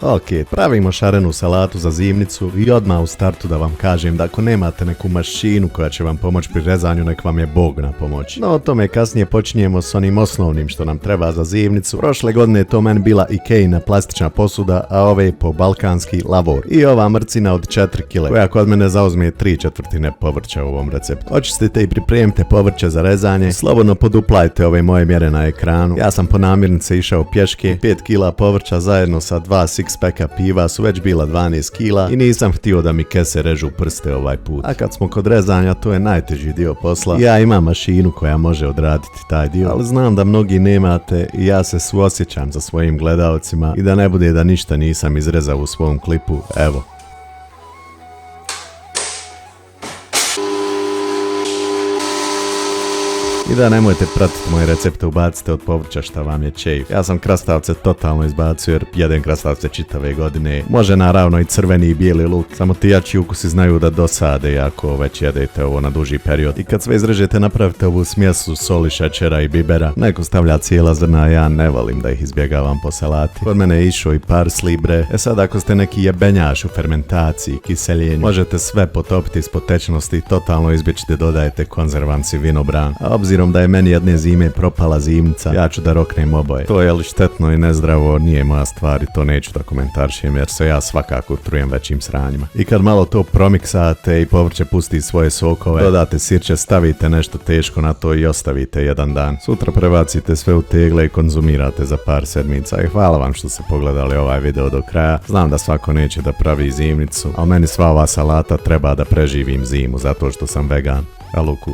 Ok, pravimo šarenu salatu za zimnicu i odmah u startu da vam kažem da ako nemate neku mašinu koja će vam pomoći pri rezanju, nek vam je Bog na pomoć. No o tome kasnije počinjemo s onim osnovnim što nam treba za zimnicu. Prošle godine je to meni bila Ikeina plastična posuda, a ove po balkanski lavor. I ova mrcina od 4 kg koja kod mene zauzme 3/4 povrća u ovom receptu. Očistite i pripremite povrće za rezanje. Slobodno poduplajte ove moje mjere na ekranu. Ja sam po namirnice išao pješke. 5 kg povrća zajedno sa 2 six-packa piva su već bila 12 kg i nisam htio da mi kese režu prste ovaj put. A kad smo kod rezanja, to je najteži dio posla. Ja imam mašinu koja može odraditi taj dio, ali znam da mnogi nemate i ja se suosjećam za svojim gledalcima i da ne bude da ništa nisam izrezao u svom klipu, evo. I da nemojte pratiti moje recepte, ubacite od povrća šta vam je čejf. Ja sam krastavce totalno izbacio jer jedem krastavce čitave godine. Može naravno i crveni i bijeli luk, samo ti jači ukusi znaju da dosade ako već jedete ovo na duži period. I kad sve izrežete, napravite ovu smjesu soli, šećera i bibera. Neko stavlja cijela zrna, ja ne volim da ih izbjegavam po salati. Kod mene je išao i parsley bre. E sad ako ste neki jebenjaš u fermentaciji, kiseljenju, možete sve potopiti ispod tečnosti i totalno izbjeći da dodajete konzervanci vinobran. A obzirom da je meni jedne zime propala zimnica, ja ću da roknem oboje. To je li štetno i nezdravo, nije moja stvar i to neću da komentaršim jer se ja svakako trujem većim sranjima. I kad malo to promiksate i povrće pusti svoje sokove, dodate sirće, stavite nešto teško na to i ostavite jedan dan. Sutra prebacite sve u tegle i konzumirate za par sedmica. I hvala vam što ste pogledali ovaj video do kraja. Znam da svako neće da pravi zimnicu, ali meni sva ova salata treba da preživim zimu zato što sam vegan. Aluku.